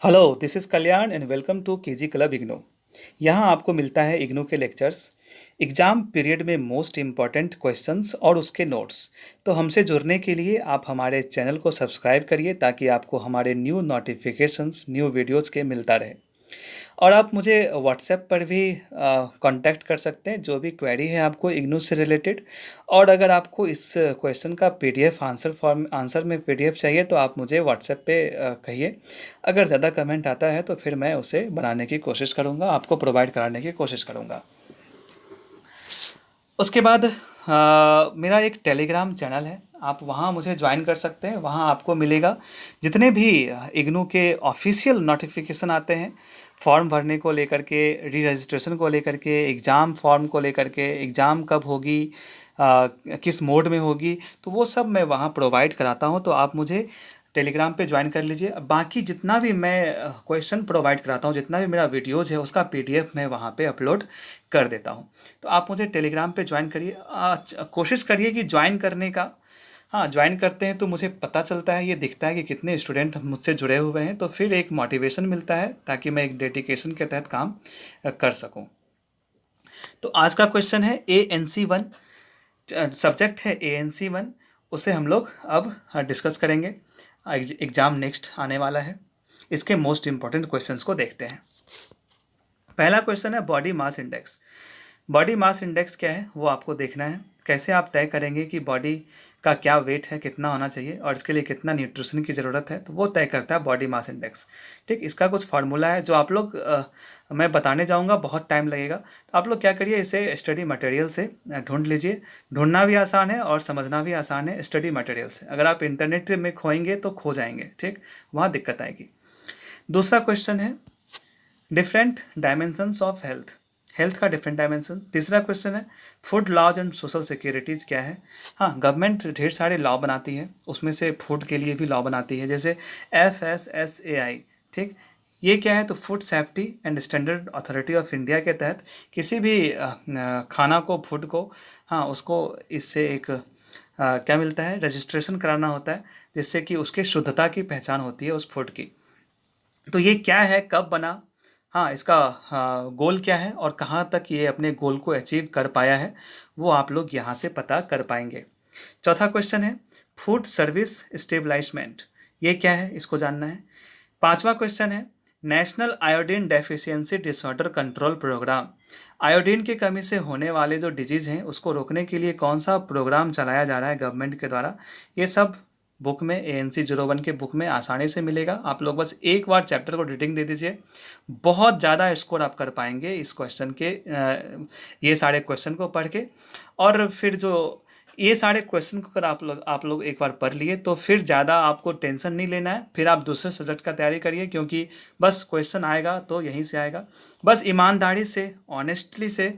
Hello, this is Kalyan and welcome to KG club IGNOU. यहाँ आपको मिलता है इग्नू के लेक्चर्स, एग्ज़ाम पीरियड में मोस्ट इम्पॉर्टेंट क्वेश्चंस और उसके नोट्स। तो हमसे जुड़ने के लिए आप हमारे चैनल को सब्सक्राइब करिए ताकि आपको हमारे न्यू नोटिफिकेशंस, न्यू वीडियोज़ के मिलता रहे। और आप मुझे व्हाट्सएप पर भी कांटेक्ट कर सकते हैं, जो भी क्वेरी है आपको इग्नू से रिलेटेड। और अगर आपको इस क्वेश्चन का पीडीएफ आंसर में पीडीएफ चाहिए तो आप मुझे व्हाट्सएप पे कहिए। अगर ज़्यादा कमेंट आता है तो फिर मैं उसे बनाने की कोशिश करूँगा, आपको प्रोवाइड कराने की कोशिश करूँगा। उसके बाद मेरा एक टेलीग्राम चैनल है, आप वहाँ मुझे ज्वाइन कर सकते हैं। वहाँ आपको मिलेगा जितने भी इग्नू के ऑफिशियल नोटिफिकेशन आते हैं, फॉर्म भरने को लेकर के, री रजिस्ट्रेशन को लेकर के, एग्ज़ाम फॉर्म को लेकर के, एग्ज़ाम कब होगी, किस मोड में होगी, तो वो सब मैं वहाँ प्रोवाइड कराता हूँ। तो आप मुझे टेलीग्राम पे ज्वाइन कर लीजिए। बाकी जितना भी मैं क्वेश्चन प्रोवाइड कराता हूँ, जितना भी मेरा वीडियोज़ है, उसका पीडीएफ मैं वहाँ पे अपलोड कर देता हूँ। तो आप मुझे टेलीग्राम पे ज्वाइन करिए। कोशिश करिए कि ज्वाइन करने का, हाँ, ज्वाइन करते हैं तो मुझे पता चलता है, ये दिखता है कि कितने स्टूडेंट मुझसे जुड़े हुए हैं, तो फिर एक मोटिवेशन मिलता है ताकि मैं एक डेडिकेशन के तहत काम कर सकूँ। तो आज का क्वेश्चन है ANC1, सब्जेक्ट है ANC1, उसे हम लोग अब डिस्कस करेंगे। एग्ज़ाम नेक्स्ट आने वाला है, इसके मोस्ट इम्पॉर्टेंट क्वेश्चंस को देखते हैं। पहला क्वेश्चन है body mass index. Body mass index क्या है वो आपको देखना है। कैसे आप तय करेंगे कि बॉडी का क्या वेट है, कितना होना चाहिए और इसके लिए कितना न्यूट्रिशन की ज़रूरत है, तो वो तय करता है बॉडी मास इंडेक्स। ठीक, इसका कुछ फार्मूला है जो आप लोग मैं बताने जाऊंगा, बहुत टाइम लगेगा। तो आप लोग क्या करिए, इसे स्टडी मटेरियल से ढूंढ लीजिए। ढूंढना भी आसान है और समझना भी आसान है स्टडी मटेरियल से। अगर आप इंटरनेट में खोएंगे तो खो जाएंगे, ठीक, वहाँ दिक्कत आएगी। दूसरा क्वेश्चन है different dimensions of health, health का डिफरेंट डायमेंशन। तीसरा क्वेश्चन है food laws and social securities क्या है। हाँ, गवर्नमेंट ढेर सारे लॉ बनाती है, उसमें से फूड के लिए भी लॉ बनाती है, जैसे FSSAI। ठीक, ये क्या है, तो food safety and standard authority of India के तहत किसी भी खाना को, फूड को, हाँ, उसको इससे एक क्या मिलता है, रजिस्ट्रेशन कराना होता है, जिससे कि उसके शुद्धता की पहचान होती है उस फूड की। तो ये क्या है, कब बना, हाँ, इसका गोल क्या है और कहाँ तक ये अपने गोल को अचीव कर पाया है, वो आप लोग यहाँ से पता कर पाएंगे। चौथा क्वेश्चन है फूड सर्विस स्टेबलाइजमेंट, ये क्या है, इसको जानना है। पांचवा क्वेश्चन है national iodine deficiency disorder control programme, iodine की कमी से होने वाले जो डिजीज़ हैं उसको रोकने के लिए कौन सा प्रोग्राम चलाया जा रहा है गवर्नमेंट के द्वारा। ये सब बुक में, ANC01 के बुक में आसानी से मिलेगा। आप लोग बस एक बार चैप्टर को रीडिंग दे दीजिए, बहुत ज़्यादा स्कोर आप कर पाएंगे इस क्वेश्चन के, ये सारे क्वेश्चन को पढ़ के। और फिर जो ये सारे क्वेश्चन को अगर आप लोग एक बार पढ़ लिए तो फिर ज़्यादा आपको टेंशन नहीं लेना है। फिर आप दूसरे सब्जेक्ट का तैयारी करिए, क्योंकि बस क्वेश्चन आएगा तो यहीं से आएगा। बस ईमानदारी से, ऑनेस्टली से,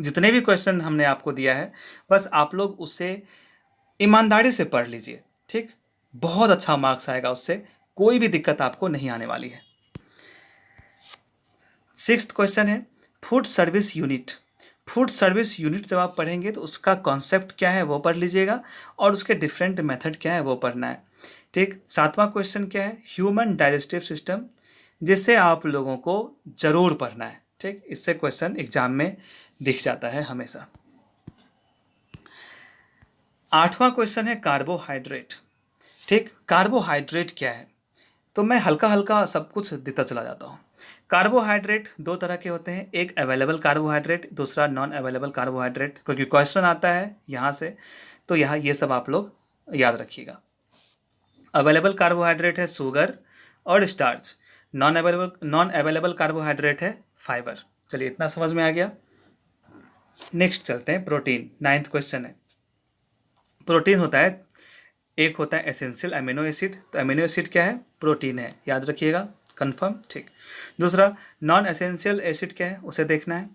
जितने भी क्वेश्चन हमने आपको दिया है, बस आप लोग उसे ईमानदारी से पढ़ लीजिए। ठीक, बहुत अच्छा मार्क्स आएगा उससे, कोई भी दिक्कत आपको नहीं आने वाली है। सिक्स्थ क्वेश्चन है food service unit. Food service unit जब आप पढ़ेंगे तो उसका कॉन्सेप्ट क्या है वो पढ़ लीजिएगा, और उसके डिफरेंट मेथड क्या है वो पढ़ना है। ठीक, सातवां क्वेश्चन क्या है ह्यूमन डाइजेस्टिव सिस्टम, जिसे आप लोगों को ज़रूर पढ़ना है। ठीक, इससे क्वेश्चन एग्जाम में दिख जाता है हमेशा। आठवां क्वेश्चन है कार्बोहाइड्रेट। ठीक, कार्बोहाइड्रेट क्या है, तो मैं हल्का हल्का सब कुछ देता चला जाता हूँ। कार्बोहाइड्रेट दो तरह के होते हैं, एक अवेलेबल कार्बोहाइड्रेट, दूसरा नॉन अवेलेबल कार्बोहाइड्रेट, क्योंकि क्वेश्चन आता है यहाँ से, तो यहाँ ये सब आप लोग याद रखिएगा। अवेलेबल कार्बोहाइड्रेट है शुगर और स्टार्च, नॉन अवेलेबल कार्बोहाइड्रेट है फाइबर। चलिए, इतना समझ में आ गया। नेक्स्ट चलते हैं प्रोटीन। नाइन्थ क्वेश्चन है प्रोटीन होता है, एक होता है एसेंशियल अमीनो एसिड, तो अमीनो एसिड क्या है, प्रोटीन है, याद रखिएगा, कंफर्म। ठीक, दूसरा नॉन एसेंशियल एसिड क्या है उसे देखना है।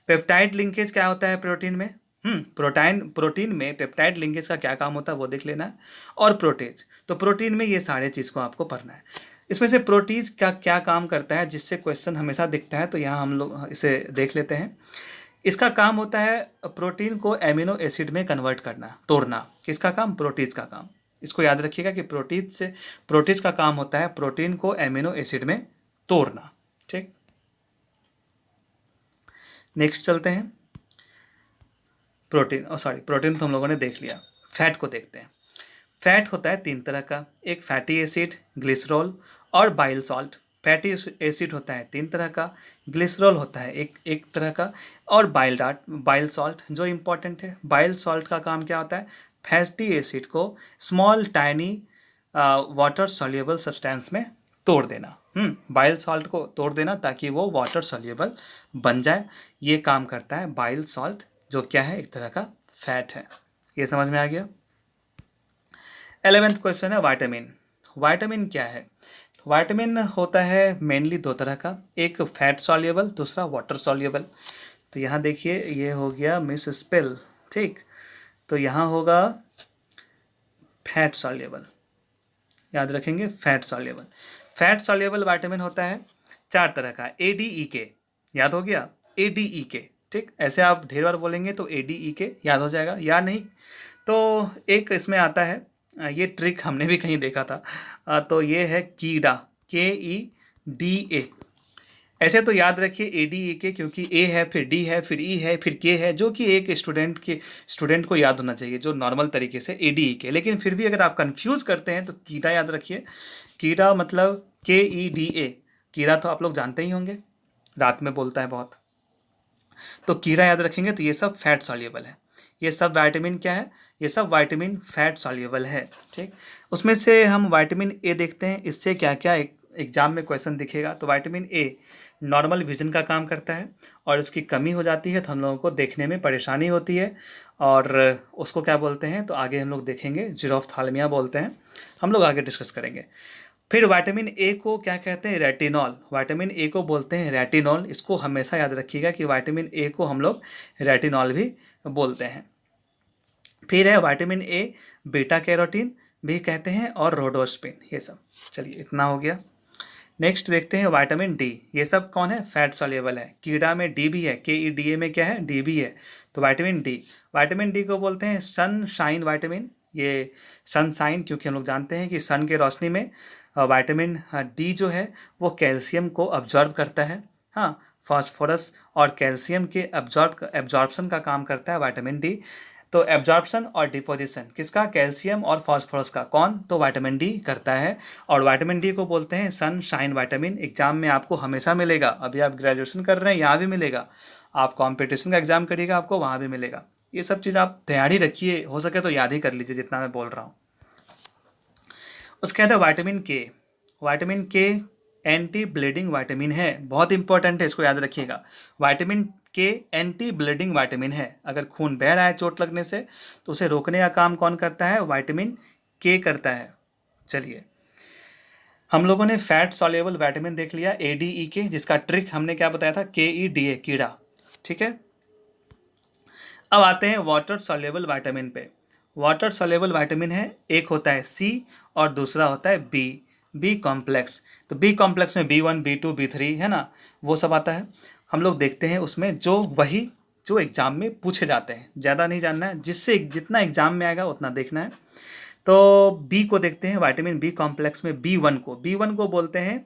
पेप्टाइड लिंकेज क्या होता है प्रोटीन में, प्रोटीन में पेप्टाइड लिंकेज का क्या काम होता है वो देख लेना है। और प्रोटेज, तो प्रोटीन में ये सारे चीज़ को आपको पढ़ना है। इसमें से प्रोटीज का क्या काम करता है, जिससे क्वेश्चन हमेशा दिखता है, तो यहाँ हम लोग इसे देख लेते हैं। इसका काम होता है प्रोटीन को एमिनो एसिड में कन्वर्ट करना, तोड़ना। किसका काम, प्रोटीज का काम। इसको याद रखिएगा कि प्रोटीज का काम होता है प्रोटीन को एमिनो एसिड में तोड़ना। ठीक, नेक्स्ट चलते हैं। प्रोटीन तो हम लोगों ने देख लिया, फैट को देखते हैं। फैट होता है 3 तरह का, एक फैटी एसिड, ग्लिसरॉल और बाइल सॉल्ट। फैटी एसिड होता है 3 तरह का, ग्लिसरॉल होता है एक तरह का, और बाइल सॉल्ट जो इम्पॉर्टेंट है। बाइल सॉल्ट का काम क्या होता है, फैटी एसिड को small tiny water soluble substance में तोड़ देना। बाइल सॉल्ट को तोड़ देना ताकि वो वाटर सॉल्युबल बन जाए, ये काम करता है बाइल सॉल्ट, जो क्या है, एक तरह का फैट है। ये समझ में आ गया। 11th क्वेश्चन है वाइटामिन। वाइटामिन क्या है? वाइटामिन होता है मेनली 2 तरह का, एक फैट सॉल्युबल, दूसरा वाटर सॉल्युबल। तो यहाँ देखिए ये हो गया मिस स्पेल, ठीक, तो यहाँ होगा फैट सॉल्युबल, याद रखेंगे fat soluble. Fat soluble vitamin होता है 4 तरह का, ADEK, याद हो गया, ADEK, ठीक, ऐसे आप ढेर बार बोलेंगे तो ADEK याद हो जाएगा, या नहीं तो एक इसमें आता है, ये ट्रिक हमने भी कहीं देखा था, तो ये है कीड़ा, KEDA। ऐसे तो याद रखिए ADEK, क्योंकि A है, फिर D है, फिर E है, फिर K है, जो कि एक स्टूडेंट को याद होना चाहिए जो नॉर्मल तरीके से ADEK। लेकिन फिर भी अगर आप कंफ्यूज करते हैं तो कीड़ा याद रखिए। कीड़ा मतलब KEDA, कीड़ा तो आप लोग जानते ही होंगे, रात में बोलता है बहुत, तो कीड़ा याद रखेंगे। तो ये सब फैट सॉल्युबल है, ये सब विटामिन क्या है, ये सब विटामिन फैट सॉल्युबल है, ठीक। उसमें से हम विटामिन ए देखते हैं, इससे क्या क्या एग्जाम में क्वेश्चन दिखेगा। तो विटामिन ए नॉर्मल विजन का काम करता है, और इसकी कमी हो जाती है तो हम लोगों को देखने में परेशानी होती है, और उसको क्या बोलते हैं, तो आगे हम लोग देखेंगे, जीरोफ्थाल्मिया बोलते हैं, हम लोग आगे डिस्कस करेंगे। फिर विटामिन ए को क्या कहते हैं, रेटिनॉल। विटामिन ए को बोलते हैं रेटिनॉल, इसको हमेशा याद रखिएगा कि विटामिन ए को हम लोग रेटिनॉल भी बोलते हैं। फिर है विटामिन ए बीटा कैरोटीन भी कहते हैं, और रोडोस्पिन, ये सब। चलिए इतना हो गया। नेक्स्ट देखते हैं विटामिन डी। ये सब कौन है, फैट सॉल्युबल है। कीड़ा में डी भी है, KEDA में क्या है, डी भी है। तो विटामिन डी को बोलते हैं सनशाइन विटामिन। ये सनशाइन क्योंकि हम लोग जानते हैं कि सन के रोशनी में विटामिन डी जो है वो कैल्शियम को अब्जॉर्ब करता है। हाँ, फास्फोरस और कैल्शियम के एब्जॉर्प्शन का काम करता है विटामिन डी। तो एब्जॉर्प्शन और डिपोजिशन किसका, कैल्शियम और फास्फोरस का, कौन, तो विटामिन डी करता है। और विटामिन डी को बोलते हैं सनशाइन विटामिन। एग्जाम में आपको हमेशा मिलेगा, अभी आप ग्रेजुएशन कर रहे हैं यहाँ भी मिलेगा, आप कंपटीशन का एग्जाम करिएगा आपको वहाँ भी मिलेगा। ये सब चीज़ आप तैयारी रखिए, हो सके तो याद ही कर लीजिए जितना मैं बोल रहा हूँ। उसके बाद विटामिन के। विटामिन के एंटी ब्लीडिंग विटामिन है, बहुत इंपॉर्टेंट है, इसको याद रखिएगा। विटामिन के एंटी ब्लीडिंग विटामिन है, अगर खून बह रहा है चोट लगने से तो उसे रोकने का काम कौन करता है, विटामिन के करता है। चलिए हम लोगों ने फैट सॉल्युबल विटामिन देख लिया, ADEK, जिसका ट्रिक हमने क्या बताया था, KEDA, कीड़ा, ठीक है। अब आते हैं वाटर सॉल्युबल विटामिन पे। वाटर सॉल्युबल विटामिन है, एक होता है C और दूसरा होता है बी कॉम्प्लेक्स। तो बी कॉम्प्लेक्स में B1, B2, B3 है ना, वो सब आता है। हम लोग देखते हैं उसमें जो एग्ज़ाम में पूछे जाते हैं, ज़्यादा नहीं जानना है, जिससे जितना एग्ज़ाम में आएगा उतना देखना है। तो बी को देखते हैं, विटामिन बी कॉम्प्लेक्स में B1 को बोलते हैं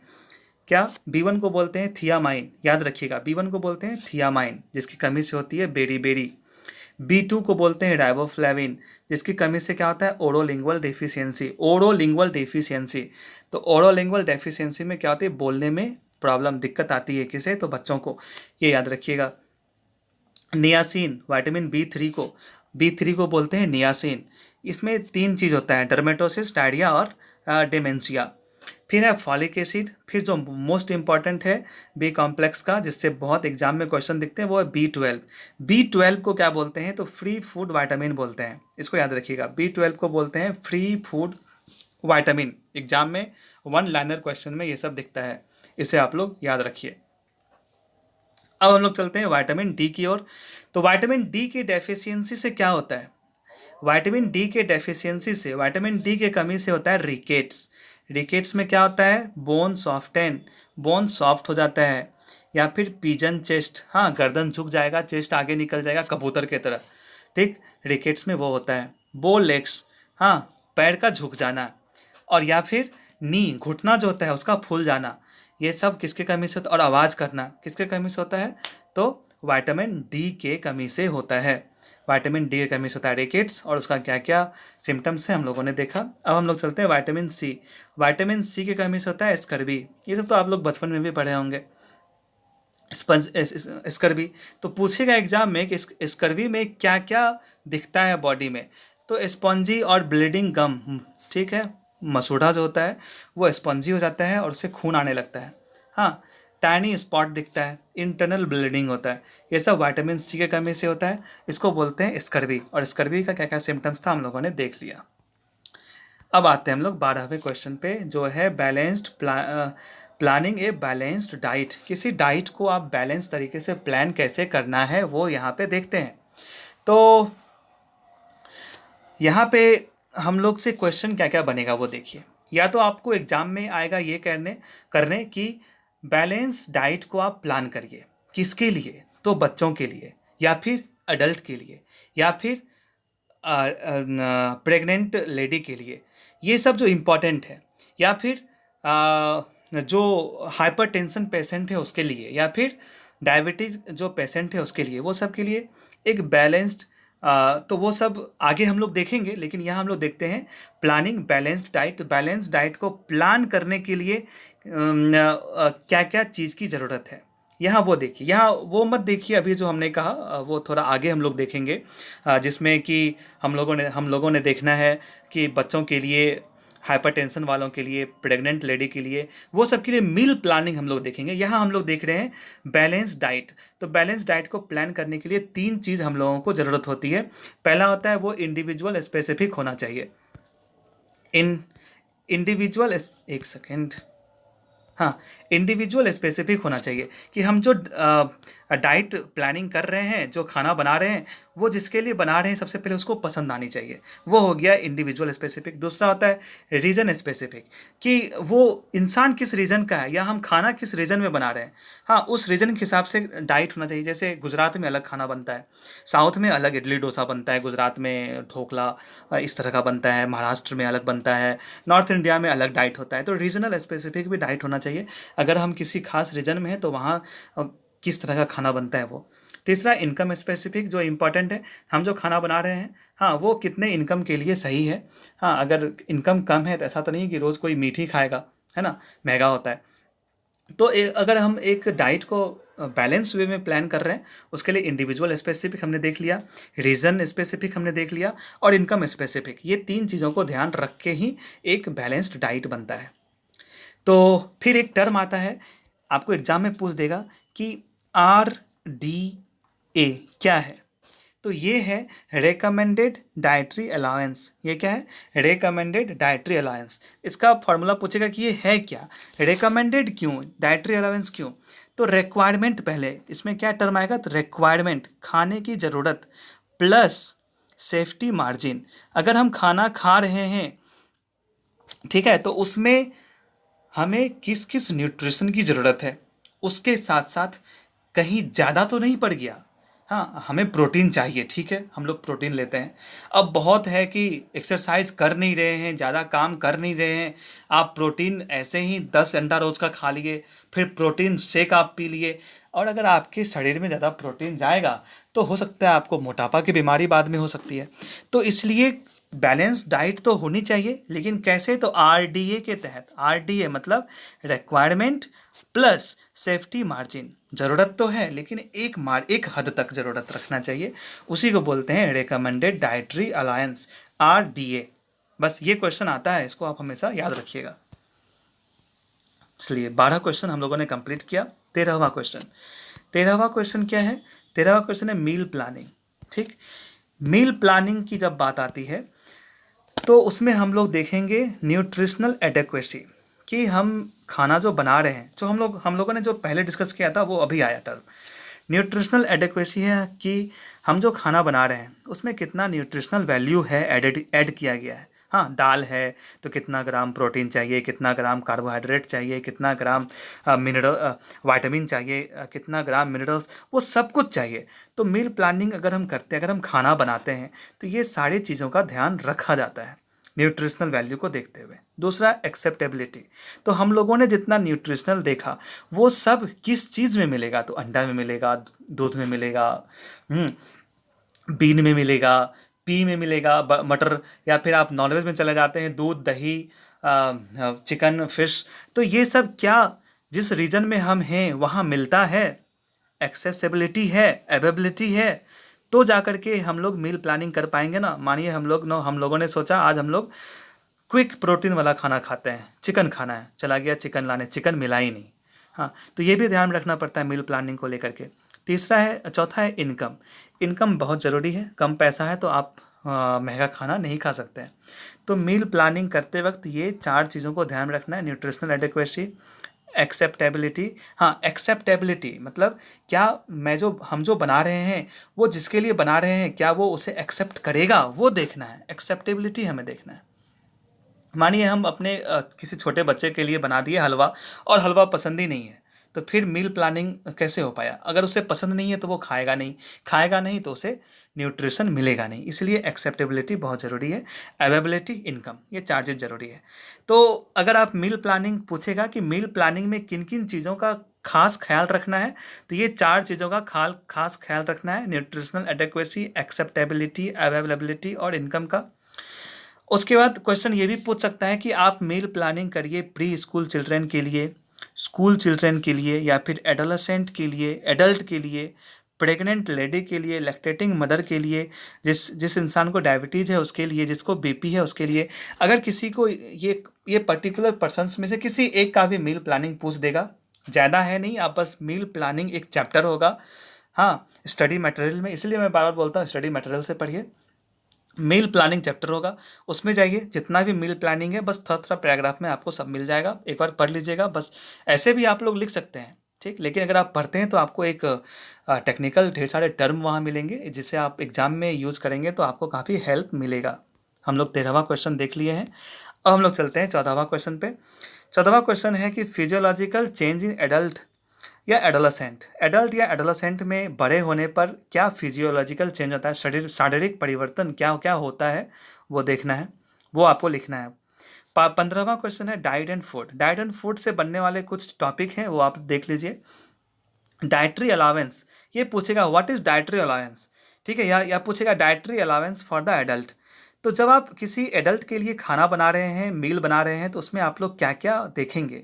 क्या, B1 को बोलते हैं थियामाइन, याद रखिएगा, B1 को बोलते हैं थियामाइन, जिसकी कमी से होती है बेरी। B2 को बोलते हैं राइबोफ्लेविन, जिसकी कमी से क्या होता है, ओरोलिंगुअल डेफिशिएंसी। तो ओरोलिंगुअल डेफिशिएंसी में क्या होती है, बोलने में प्रॉब्लम, दिक्कत आती है किसे, तो बच्चों को, ये याद रखिएगा। नियासिन, विटामिन B3 को बोलते हैं नियासिन। इसमें 3 चीज़ होता है, डर्मेटोसिस, डायरिया और डेमेंशिया। फिर है फॉलिक एसिड। फिर जो मोस्ट इंपॉर्टेंट है बी कॉम्प्लेक्स का, जिससे बहुत एग्जाम में क्वेश्चन दिखते हैं, वो है B12 को क्या बोलते हैं, तो फ्री फूड विटामिन बोलते हैं, इसको याद रखिएगा। B12 को बोलते हैं फ्री फूड विटामिन। एग्जाम में 1 लाइनर क्वेश्चन में ये सब दिखता है, इसे आप लोग याद रखिए। अब हम लोग चलते हैं विटामिन डी की ओर। तो विटामिन डी की डेफिशिएंसी से क्या होता है, विटामिन डी के डेफिशिएंसी से, विटामिन डी के कमी से होता है रिकेट्स में क्या होता है, बोन सॉफ्ट हो जाता है, या फिर पिजन चेस्ट, हाँ, गर्दन झुक जाएगा, चेस्ट आगे निकल जाएगा कबूतर के तरह, ठीक, रिकेट्स में वो होता है। बो लेग्स, हाँ, पैर का झुक जाना, और या फिर नी घुटना जो होता है उसका फूल जाना, ये सब किसके कमी से होता है? और आवाज़ करना किसके कमी से होता है? तो विटामिन डी के कमी से होता है। विटामिन डी की कमी से होता है रिकेट्स, और उसका क्या क्या सिम्टम्स है हम लोगों ने देखा। अब हम लोग चलते हैं विटामिन सी। विटामिन सी की कमी से होता है स्कर्वी। ये सब तो आप लोग बचपन में भी पढ़े होंगे। स्कर्वी तो पूछेगा एग्जाम में कि स्कर्वी में क्या क्या दिखता है बॉडी में। तो स्पॉन्जी और ब्लीडिंग गम, ठीक है, मसूड़ा जो होता है वो स्पॉन्जी हो जाता है और उससे खून आने लगता है। हाँ, टाइनी स्पॉट दिखता है, इंटरनल ब्लीडिंग होता है, ये सब विटामिन सी की कमी से होता है। इसको बोलते हैं स्कर्वी। और स्कर्वी का क्या क्या सिम्टम्स था हम लोगों ने देख लिया। अब आते हैं हम लोग 12वें क्वेश्चन पे, जो है balanced planning a balanced diet. किसी डाइट को आप बैलेंस तरीके से प्लान कैसे करना है वो यहाँ पे देखते हैं। तो यहाँ पे हम लोग से क्वेश्चन क्या क्या बनेगा वो देखिए। या तो आपको एग्जाम में आएगा ये करने कि बैलेंस डाइट को आप प्लान करिए, किसके लिए? तो बच्चों के लिए, या फिर अडल्ट के लिए, या फिर प्रेग्नेंट लेडी के लिए, ये सब जो इम्पोर्टेंट है, या फिर जो हाइपरटेंशन पेशेंट है उसके लिए, या फिर डायबिटीज़ जो पेशेंट है उसके लिए, वो सब के लिए एक बैलेंस्ड, तो वो सब आगे हम लोग देखेंगे। लेकिन यहाँ हम लोग देखते हैं प्लानिंग बैलेंस्ड डाइट। तो बैलेंस्ड डाइट को प्लान करने के लिए क्या क्या चीज़ की ज़रूरत है, यहाँ वो देखिए। यहाँ वो मत देखिए अभी जो हमने कहा, वो थोड़ा आगे हम लोग देखेंगे, जिसमें कि हम लोगों ने देखना है कि बच्चों के लिए, हाइपरटेंशन वालों के लिए, प्रेग्नेंट लेडी के लिए, वो सब के लिए मील प्लानिंग हम लोग देखेंगे। यहाँ हम लोग देख रहे हैं बैलेंस डाइट। तो बैलेंस डाइट को प्लान करने के लिए 3 चीज़ हम लोगों को ज़रूरत होती है। पहला होता है वो इंडिविजुअल स्पेसिफिक होना चाहिए। इंडिविजुअल, एक सेकेंड, हाँ, इंडिविजुअल स्पेसिफिक होना चाहिए कि हम जो डाइट प्लानिंग कर रहे हैं, जो खाना बना रहे हैं, वो जिसके लिए बना रहे हैं सबसे पहले उसको पसंद आनी चाहिए। वो हो गया इंडिविजुअल स्पेसिफिक। दूसरा होता है रीजन स्पेसिफिक, कि वो इंसान किस रीजन का है या हम खाना किस रीजन में बना रहे हैं। हाँ, उस रीजन के हिसाब से डाइट होना चाहिए। जैसे गुजरात में अलग खाना बनता है, साउथ में अलग इडली डोसा बनता है, गुजरात में ढोकला इस तरह का बनता है, महाराष्ट्र में अलग बनता है, नॉर्थ इंडिया में अलग डाइट होता है। तो रीजनल स्पेसिफिक भी डाइट होना चाहिए। अगर हम किसी खास रीजन में हैं तो वहाँ किस तरह का खाना बनता है वो। तीसरा इनकम स्पेसिफिक, जो इम्पॉर्टेंट है, हम जो खाना बना रहे हैं, हाँ, वो कितने इनकम के लिए सही है। हाँ, अगर इनकम कम है तो ऐसा तो नहीं कि रोज़ कोई मीठी खाएगा, है ना, महंगा होता है। तो अगर हम एक डाइट को बैलेंस वे में प्लान कर रहे हैं, उसके लिए इंडिविजुअल स्पेसिफिक हमने देख लिया, रीजन स्पेसिफिक हमने देख लिया, और इनकम स्पेसिफिक। ये 3 चीज़ों को ध्यान रख के ही एक बैलेंस्ड डाइट बनता है। तो फिर एक टर्म आता है, आपको एग्जाम में पूछ देगा कि RDA क्या है। तो ये है रेकमेंडेड डाइटरी अलाउंस। ये क्या है? Recommended dietary allowance. इसका फॉर्मूला पूछेगा कि ये है क्या, रेकमेंडेड क्यों, डाइटरी अलाउंस क्यों। तो रिक्वायरमेंट, पहले इसमें क्या टर्म आएगा, तो रिक्वायरमेंट, खाने की ज़रूरत, प्लस सेफ्टी मार्जिन। अगर हम खाना खा रहे हैं, ठीक है, तो उसमें हमें किस किस न्यूट्रिशन की ज़रूरत है, उसके साथ साथ कहीं ज़्यादा तो नहीं पड़ गया। हाँ, हमें प्रोटीन चाहिए, ठीक है, हम लोग प्रोटीन लेते हैं। अब बहुत है कि एक्सरसाइज कर नहीं रहे हैं, ज़्यादा काम कर नहीं रहे हैं, आप प्रोटीन ऐसे ही 10 अंडा रोज़ का खा लिए, फिर प्रोटीन शेक आप पी लिए, और अगर आपके शरीर में ज़्यादा प्रोटीन जाएगा तो हो सकता है आपको मोटापा की बीमारी बाद में हो सकती है। तो इसलिए बैलेंस डाइट तो होनी चाहिए, लेकिन कैसे, तो RDA के तहत। RDA मतलब रिक्वायरमेंट प्लस सेफ्टी मार्जिन। ज़रूरत तो है लेकिन एक हद तक ज़रूरत रखना चाहिए, उसी को बोलते हैं रिकमेंडेड डाइटरी अलायंस, RDA। बस ये क्वेश्चन आता है, इसको आप हमेशा याद रखिएगा। चलिए, 12 क्वेश्चन हम लोगों ने कंप्लीट किया। 13वां क्वेश्चन क्या है? 13वां क्वेश्चन है मील प्लानिंग। ठीक, मील प्लानिंग की जब बात आती है तो उसमें हम लोग देखेंगे न्यूट्रिशनल एडेक्वेसी, कि हम खाना जो बना रहे हैं, जो हम लोगों ने जो पहले डिस्कस किया था वो अभी आया टर्म। न्यूट्रिशनल एडेक्वेसी है कि हम जो खाना बना रहे हैं उसमें कितना न्यूट्रिशनल वैल्यू है ऐड किया गया है। हाँ, दाल है तो कितना ग्राम प्रोटीन चाहिए, कितना ग्राम कार्बोहाइड्रेट चाहिए, कितना ग्राम विटामिन चाहिए, कितना ग्राम मिनरल्स, वो सब कुछ चाहिए। तो मील प्लानिंग अगर हम करते हैं, अगर हम खाना बनाते हैं, तो ये सारी चीज़ों का ध्यान रखा जाता है। न्यूट्रिशनल वैल्यू को देखते हुए। दूसरा एक्सेप्टेबिलिटी, तो हम लोगों ने जितना न्यूट्रिशनल देखा वो सब किस चीज़ में मिलेगा, तो अंडा में मिलेगा, दूध में मिलेगा, बीन में मिलेगा, पी में मिलेगा, मटर, या फिर आप नॉनवेज में चले जाते हैं, दूध, दही, चिकन, फिश, तो ये सब क्या जिस रीजन में हम हैं वहाँ मिलता है, एक्सेसिबिलिटी है, अवेलेबिलिटी है, तो जा कर के हम लोग मील प्लानिंग कर पाएंगे ना। मानिए हम लोगों ने सोचा आज हम लोग क्विक प्रोटीन वाला खाना खाते हैं, चिकन खाना है, चला गया चिकन लाने, चिकन मिला ही नहीं। हाँ, तो ये भी ध्यान रखना पड़ता है मील प्लानिंग को लेकर के। चौथा है इनकम। इनकम बहुत ज़रूरी है, कम पैसा है तो आप महंगा खाना नहीं खा सकते हैं। तो मील प्लानिंग करते वक्त ये 4 चीज़ों को ध्यान रखना है, न्यूट्रिशनल एडिक्वेसी, एक्सेप्टेबिलिटी। हाँ, एक्सेप्टेबिलिटी मतलब क्या हम जो बना रहे हैं वो जिसके लिए बना रहे हैं क्या वो उसे एक्सेप्ट करेगा, वो देखना है, एक्सेप्टेबिलिटी हमें देखना है। मानिए हम अपने किसी छोटे बच्चे के लिए बना दिए हलवा और हलवा पसंद ही नहीं है, तो फिर मील प्लानिंग कैसे हो पाया? अगर उसे पसंद नहीं है तो वो खाएगा नहीं तो उसे न्यूट्रिशन मिलेगा नहीं। इसलिए एक्सेप्टेबिलिटी बहुत ज़रूरी है, अवेलेबिलिटी, इनकम, ये 4 चीज़ ज़रूरी है। तो अगर आप मील प्लानिंग पूछेगा कि मील प्लानिंग में किन किन चीज़ों का खास ख्याल रखना है, तो ये 4 चीज़ों का खास ख्याल रखना है, न्यूट्रिशनल एडेक्वेसी, एक्सेप्टेबिलिटी, अवेलेबिलिटी और इनकम का। उसके बाद क्वेश्चन ये भी पूछ सकता है कि आप मील प्लानिंग करिए प्री स्कूल चिल्ड्रेन के लिए, स्कूल चिल्ड्रेन के लिए, या फिर एडोलेसेंट के लिए, एडल्ट के लिए, प्रेग्नेंट लेडी के लिए, लैक्टेटिंग मदर के लिए, जिस इंसान को डायबिटीज़ है उसके लिए, जिसको बीपी है उसके लिए। अगर किसी को ये पर्टिकुलर पर्सन्स में से किसी एक का भी मील प्लानिंग पूछ देगा, ज़्यादा है नहीं, आप बस मील प्लानिंग एक चैप्टर होगा, हाँ, स्टडी मटेरियल में, इसलिए मैं बार बार बोलता हूँ स्टडी मटेरियल से पढ़िए। मील प्लानिंग चैप्टर होगा, उसमें जाइए, जितना भी मील प्लानिंग है बस थोड़ा पैराग्राफ में आपको सब मिल जाएगा, एक बार पढ़ लीजिएगा। बस ऐसे भी आप लोग लिख सकते हैं, ठीक, लेकिन अगर आप पढ़ते हैं तो आपको एक टेक्निकल ढेर सारे टर्म वहाँ मिलेंगे जिसे आप एग्जाम में यूज़ करेंगे तो आपको काफ़ी हेल्प मिलेगा। हम लोग 13वां क्वेश्चन देख लिए हैं, अब हम लोग चलते हैं 14वां क्वेश्चन पे। 14वां क्वेश्चन है कि फिजियोलॉजिकल चेंज इन एडल्ट या एडोलेसेंट, एडल्ट या एडोलेसेंट में बड़े होने पर क्या फिजियोलॉजिकल चेंज होता है, शारीरिक परिवर्तन क्या क्या होता है वो देखना है, वो आपको लिखना है। 15वां क्वेश्चन है diet and food. Diet and food से बनने वाले कुछ टॉपिक हैं वो आप देख लीजिए। डाइटरी अलावेंस, ये पूछेगा व्हाट इज़ डाइटरी अलावेंस, ठीक है, या पूछेगा dietary allowance for the adult. तो जब आप किसी एडल्ट के लिए खाना बना रहे हैं, मील बना रहे हैं, तो उसमें आप लोग क्या क्या देखेंगे।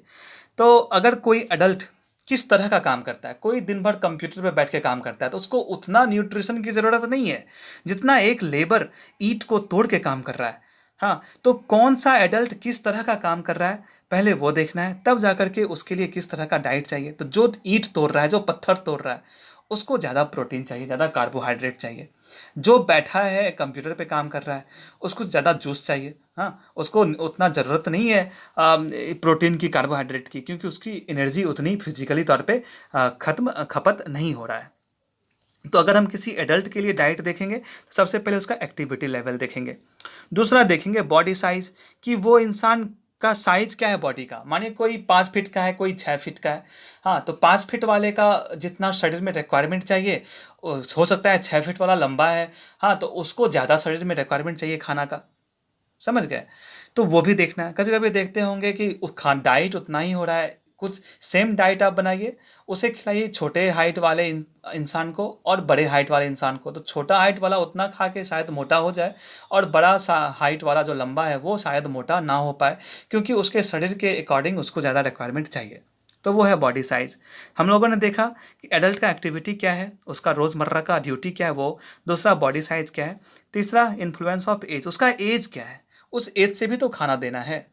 तो अगर कोई एडल्ट किस तरह का काम करता है, कोई दिन भर कंप्यूटर पे बैठ के काम करता है तो उसको उतना न्यूट्रिशन की ज़रूरत नहीं है जितना एक लेबर ईंट को तोड़ के काम कर रहा है। हाँ, तो कौन सा एडल्ट किस तरह का काम कर रहा है पहले वो देखना है, तब जा कर के उसके लिए किस तरह का डाइट चाहिए। तो जो ईंट तोड़ रहा है, जो पत्थर तोड़ रहा है, उसको ज़्यादा प्रोटीन चाहिए, ज़्यादा कार्बोहाइड्रेट चाहिए। जो बैठा है कंप्यूटर पे काम कर रहा है उसको ज़्यादा जूस चाहिए, हाँ, उसको उतना ज़रूरत नहीं है प्रोटीन की, कार्बोहाइड्रेट की, क्योंकि उसकी एनर्जी उतनी फिजिकली तौर पे खपत नहीं हो रहा है। तो अगर हम किसी एडल्ट के लिए डाइट देखेंगे तो सबसे पहले उसका एक्टिविटी लेवल देखेंगे। दूसरा देखेंगे बॉडी साइज़, कि वो इंसान का साइज़ क्या है बॉडी का। मानिए कोई 5 फीट का है, कोई 6 फीट का है, हाँ, तो 5 फीट वाले का जितना शरीर में रिक्वायरमेंट चाहिए हो सकता है 6 फीट वाला लंबा है, हाँ, तो उसको ज़्यादा शरीर में रिक्वायरमेंट चाहिए खाना का, समझ गए। तो वो भी देखना है। कभी कभी देखते होंगे कि डाइट उतना ही हो रहा है, कुछ सेम डाइट आप बनाइए, उसे खिलाइए छोटे हाइट वाले इंसान को और बड़े हाइट वाले इंसान को। तो छोटा हाइट वाला उतना खा के शायद मोटा हो जाए और बड़ा सा हाइट वाला जो लंबा है वो शायद मोटा ना हो पाए, क्योंकि उसके शरीर के अकॉर्डिंग उसको ज़्यादा रिक्वायरमेंट चाहिए। तो वो है बॉडी साइज़। हम लोगों ने देखा कि एडल्ट का एक्टिविटी क्या है, उसका रोज़मर्रा का ड्यूटी क्या है वो। दूसरा बॉडी साइज़ क्या है। तीसरा इन्फ्लुएंस ऑफ एज, उसका एज क्या है, उस एज से भी तो खाना देना है।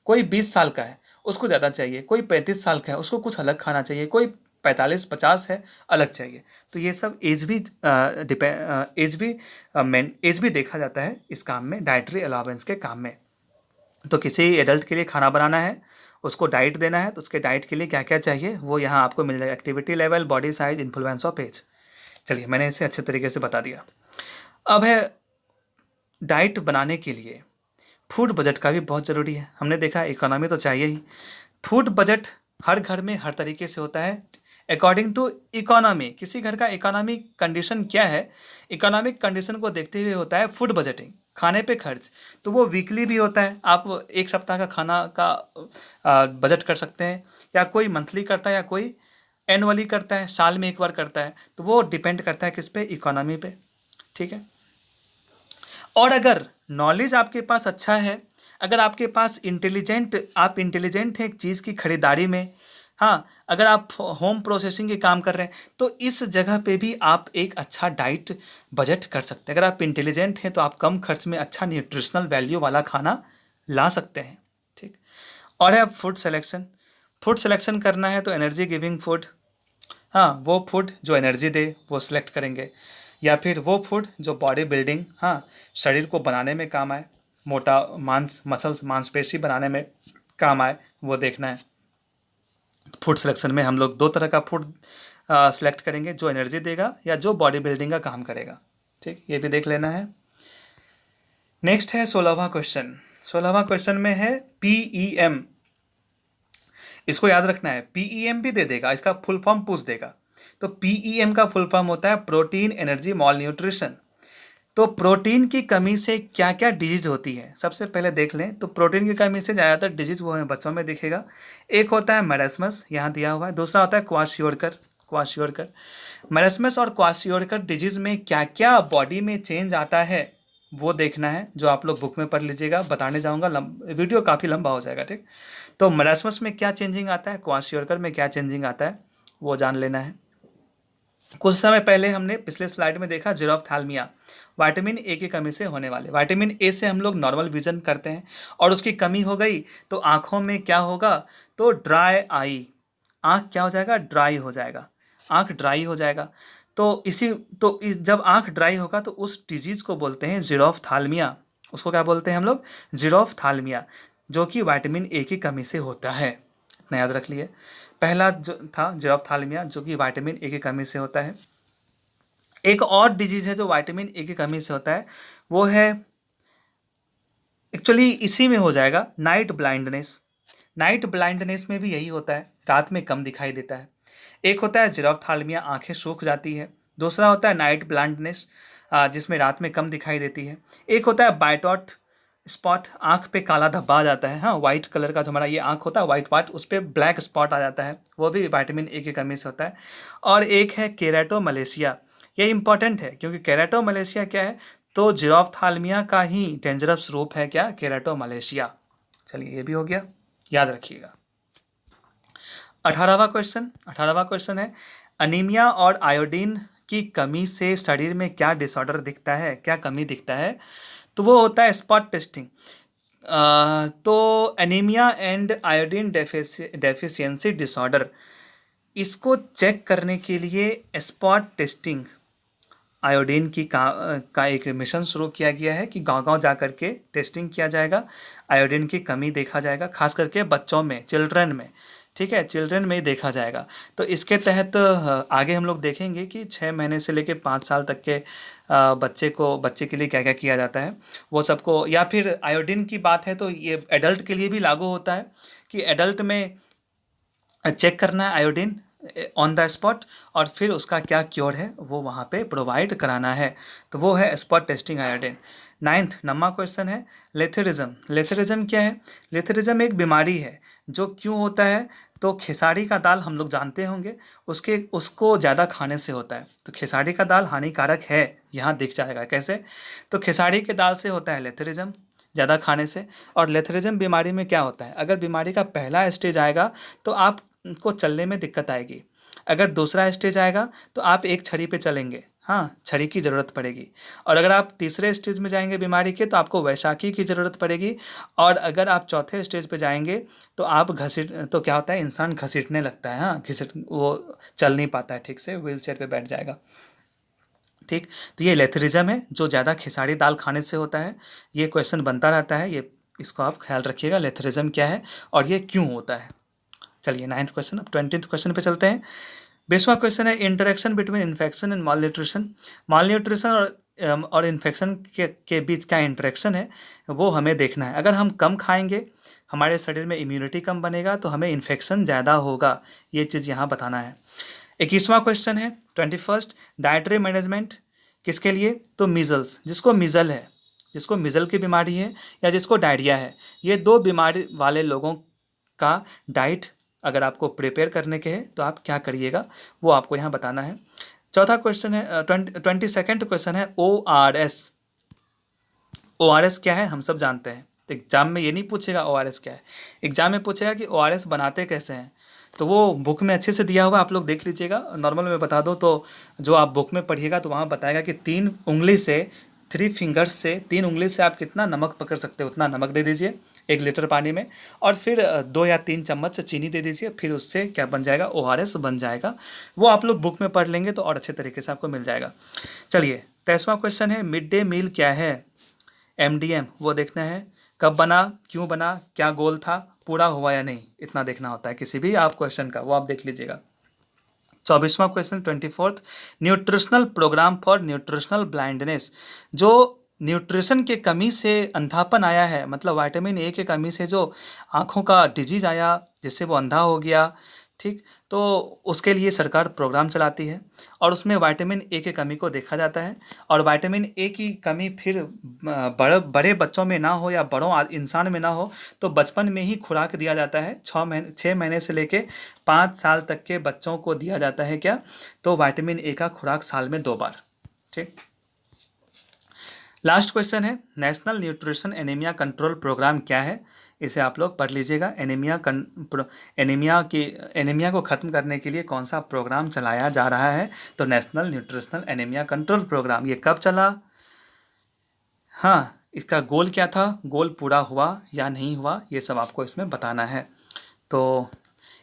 कोई 20 साल का है उसको ज़्यादा चाहिए, कोई 35 साल का है उसको कुछ अलग खाना चाहिए, कोई 45-50 है अलग चाहिए। तो ये सब एज भी देखा जाता है इस काम में, डाइटरी अलावेंस के काम में। तो किसी एडल्ट के लिए खाना बनाना है, उसको डाइट देना है, तो उसके डाइट के लिए क्या क्या चाहिए वो यहाँ आपको मिल जाएगा। Activity level, body size, influence of age. चलिए मैंने इसे अच्छे तरीके से बता दिया। अब है डाइट बनाने के लिए फूड बजट का भी बहुत ज़रूरी है। हमने देखा इकोनॉमी तो चाहिए ही, फूड बजट हर घर में हर तरीके से होता है अकॉर्डिंग टू इकोनॉमी। किसी घर का इकोनॉमी कंडीशन क्या है, इकोनॉमिक कंडीशन को देखते हुए होता है फूड बजटिंग, खाने पे खर्च। तो वो वीकली भी होता है, आप एक सप्ताह का खाना का बजट कर सकते हैं, या कोई मंथली करता है, या कोई एनुअली करता है, साल में एक बार करता है। तो वो डिपेंड करता है किस पे, इकोनॉमी पे। ठीक है। और अगर नॉलेज आपके पास अच्छा है, अगर आपके पास आप इंटेलिजेंट हैं एक चीज़ की खरीदारी में, हाँ, अगर आप होम प्रोसेसिंग के काम कर रहे हैं, तो इस जगह पे भी आप एक अच्छा डाइट बजट कर सकते हैं। अगर आप इंटेलिजेंट हैं तो आप कम खर्च में अच्छा न्यूट्रिशनल वैल्यू वाला खाना ला सकते हैं। ठीक। और है फूड सिलेक्शन। फूड सिलेक्शन करना है तो एनर्जी गिविंग फूड, हाँ, वो फूड जो एनर्जी दे वो सिलेक्ट करेंगे, या फिर वो फूड जो बॉडी बिल्डिंग, हाँ, शरीर को बनाने में काम आए, मोटा मसल्स मांसपेशी बनाने में काम आए, वो देखना है। फूड सिलेक्शन में हम लोग दो तरह का फूड सिलेक्ट करेंगे, जो एनर्जी देगा या जो बॉडी बिल्डिंग का काम करेगा। ठीक, ये भी देख लेना है। नेक्स्ट है 16वां क्वेश्चन। 16वां क्वेश्चन में है PEM। इसको याद रखना है, PEM भी दे देगा, इसका फुल फॉर्म पूछ देगा। तो PEM का फुल फॉर्म होता है प्रोटीन एनर्जी मॉल न्यूट्रिशन। तो प्रोटीन की कमी से क्या क्या डिजीज होती है, सबसे पहले देख लें। तो प्रोटीन की कमी से ज़्यादातर डिजीज वो है बच्चों में दिखेगा। एक होता है मैरास्मस, यहाँ दिया हुआ है। दूसरा होता है क्वाशियोरकर। मैरास्मस और क्वाशियोरकर डिजीज में क्या क्या बॉडी में चेंज आता है वो देखना है, जो आप लोग बुक में पढ़ लीजिएगा। बताने जाऊँगा, वीडियो काफ़ी लंबा हो जाएगा। ठीक। तो मैरास्मस में क्या चेंजिंग आता है, क्वाशियोरकर में क्या चेंजिंग आता है, वो जान लेना है। कुछ समय पहले हमने पिछले स्लाइड में देखा जीरोफ्थैल्मिया, विटामिन ए की कमी से होने वाले। विटामिन ए से हम लोग नॉर्मल विजन करते हैं, और उसकी कमी हो गई तो आँखों में क्या होगा, तो ड्राई आई, आँख क्या हो जाएगा, ड्राई हो जाएगा, आँख ड्राई हो जाएगा। जब आँख ड्राई होगा तो उस डिजीज़ को बोलते हैं जीरोफ्थैल्मिया। उसको क्या बोलते हैं हम लोग, जीरोफ्थैल्मिया, जो कि विटामिन ए की कमी से होता है। इतना याद रख लिए। पहला जो था जीरोफ्थैल्मिया, जो कि विटामिन ए की कमी से होता है। एक और डिजीज़ है जो विटामिन ए की कमी से होता है, वो है, एक्चुअली इसी में हो जाएगा, नाइट ब्लाइंडनेस। नाइट ब्लाइंडनेस में भी यही होता है, रात में कम दिखाई देता है। एक होता है जीरोफ्थैल्मिया, आंखें सूख जाती है। दूसरा होता है नाइट ब्लाइंडनेस, जिसमें रात में कम दिखाई देती है। एक होता है बाइटॉट स्पॉट, आंख पे काला धब्बा आ जाता है, हाँ, वाइट कलर का जो हमारा ये आंख होता है वाइट पार्ट, उस पर ब्लैक स्पॉट आ जाता है, वो भी विटामिन ए की कमी से होता है। और एक है केराटोमलेशिया। ये इंपॉर्टेंट है क्योंकि केराटोमलेशिया क्या है, तो जीरोफ्थैल्मिया का ही डेंजरस रूप है क्या, केराटोमलेशिया। चलिए ये भी हो गया, याद रखिएगा। 18वां क्वेश्चन है अनीमिया और आयोडीन की कमी से शरीर में क्या डिसऑर्डर दिखता है, क्या कमी दिखता है, तो वो होता है स्पॉट टेस्टिंग। तो anaemia and iodine deficiency disorder, इसको चेक करने के लिए स्पॉट टेस्टिंग आयोडीन की का एक मिशन शुरू किया गया है कि गांव-गांव जा कर के टेस्टिंग किया जाएगा, आयोडीन की कमी देखा जाएगा, खास करके बच्चों में, चिल्ड्रन में। ठीक है, चिल्ड्रन में ही देखा जाएगा। तो इसके तहत आगे हम लोग देखेंगे कि 6 महीने से लेकर 5 साल तक के बच्चे के लिए क्या क्या किया जाता है वो सबको। या फिर आयोडीन की बात है तो ये एडल्ट के लिए भी लागू होता है कि एडल्ट में चेक करना है आयोडीन ऑन द स्पॉट, और फिर उसका क्या क्योर है वो वहाँ पे प्रोवाइड कराना है। तो वो है स्पॉट टेस्टिंग आयोडीन। 9वां क्वेश्चन है लेथेरिज्म। लेथेरिज्म क्या है, लेथेरिज्म एक बीमारी है जो क्यों होता है, तो खेसारी का दाल हम लोग जानते होंगे, उसको ज़्यादा खाने से होता है। तो खेसारी का दाल हानिकारक है, यहाँ दिख जाएगा कैसे, तो खेसारी के दाल से होता है लेथेरिज्म ज़्यादा खाने से। और लेथेरिज्म बीमारी में क्या होता है, अगर बीमारी का पहला स्टेज आएगा तो आपको चलने में दिक्कत आएगी। अगर दूसरा स्टेज आएगा तो आप एक छड़ी पे चलेंगे, हाँ, छड़ी की ज़रूरत पड़ेगी। और अगर आप तीसरे स्टेज में जाएंगे बीमारी के तो आपको वैशाखी की ज़रूरत पड़ेगी। और अगर आप चौथे स्टेज पे जाएंगे तो आप तो क्या होता है, इंसान घसीटने लगता है, हाँ, वो चल नहीं पाता है ठीक से, व्हील चेयर पर बैठ जाएगा। ठीक, तो ये लेथेरिज्म है जो ज़्यादा खेसारी दाल खाने से होता है। ये क्वेश्चन बनता रहता है, ये इसको आप ख्याल रखिएगा, लेथेरिज्म क्या है और ये क्यों होता है। चलिए 9th क्वेश्चन, अब 20th क्वेश्चन पे चलते हैं। 20वां क्वेश्चन है interaction between infection and mall nutrition. Mall nutrition और इन्फेक्शन के बीच क्या इंटरेक्शन है वो हमें देखना है। अगर हम कम खाएंगे हमारे शरीर में इम्यूनिटी कम बनेगा तो हमें इन्फेक्शन ज़्यादा होगा, ये चीज़ यहाँ बताना है। 21वां क्वेश्चन है 21st डाइटरी मैनेजमेंट किसके लिए? तो मीज़ल्स, जिसको मीज़ल है, जिसको मीज़ल की बीमारी है या जिसको डायरिया है, ये 2 बीमारी वाले लोगों का डाइट अगर आपको प्रिपेयर करने के हैं तो आप क्या करिएगा, वो आपको यहाँ बताना है। चौथा क्वेश्चन है 22nd क्वेश्चन है ORS। ORS क्या है हम सब जानते हैं, तो एग्जाम में ये नहीं पूछेगा ORS क्या है, एग्जाम में पूछेगा कि ORS बनाते कैसे हैं। तो वो बुक में अच्छे से दिया हुआ, आप लोग देख लीजिएगा। नॉर्मल में बता दो तो जो आप बुक में पढ़िएगा तो वहाँ बताएगा कि 3 उंगली से, 3 फिंगर्स से, 3 उंगली से आप कितना नमक पकड़ सकते हो उतना नमक दे दीजिए 1 लीटर पानी में, और फिर 2 या 3 चम्मच से चीनी दे दीजिए, फिर उससे क्या बन जाएगा, ORS बन जाएगा। वो आप लोग बुक में पढ़ लेंगे तो और अच्छे तरीके से आपको मिल जाएगा। चलिए 23वां क्वेश्चन है मिड डे मील क्या है? MDM वो देखना है, कब बना, क्यों बना, क्या गोल था, पूरा हुआ या नहीं, इतना देखना होता है किसी भी आप क्वेश्चन का, वो आप देख लीजिएगा। 24वां question 24th, nutritional programme for nutritional blindness. जो न्यूट्रिशन के कमी से अंधापन आया है, मतलब विटामिन ए के कमी से जो आँखों का डिजीज आया जिससे वो अंधा हो गया, ठीक, तो उसके लिए सरकार प्रोग्राम चलाती है और उसमें विटामिन ए की कमी को देखा जाता है। और विटामिन ए की कमी फिर बड़े बच्चों में ना हो या बड़ों इंसान में ना हो तो बचपन में ही खुराक दिया जाता है। 6 महीने से लेके 5 साल तक के बच्चों को दिया जाता है क्या, तो विटामिन ए का खुराक साल में 2 बार। ठीक, लास्ट क्वेश्चन है national nutrition anaemia control programme क्या है, इसे आप लोग पढ़ लीजिएगा। एनीमिया को ख़त्म करने के लिए कौन सा प्रोग्राम चलाया जा रहा है, तो national nutritional anaemia control programme. ये कब चला, हाँ, इसका गोल क्या था, गोल पूरा हुआ या नहीं हुआ, ये सब आपको इसमें बताना है। तो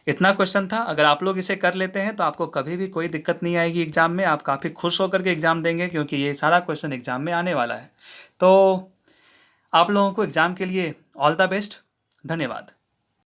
इतना क्वेश्चन था, अगर आप लोग इसे कर लेते हैं तो आपको कभी भी कोई दिक्कत नहीं आएगी एग्ज़ाम में, आप काफ़ी खुश होकर के एग्ज़ाम देंगे क्योंकि ये सारा क्वेश्चन एग्ज़ाम में आने वाला है। तो आप लोगों को एग्ज़ाम के लिए ऑल द बेस्ट, धन्यवाद।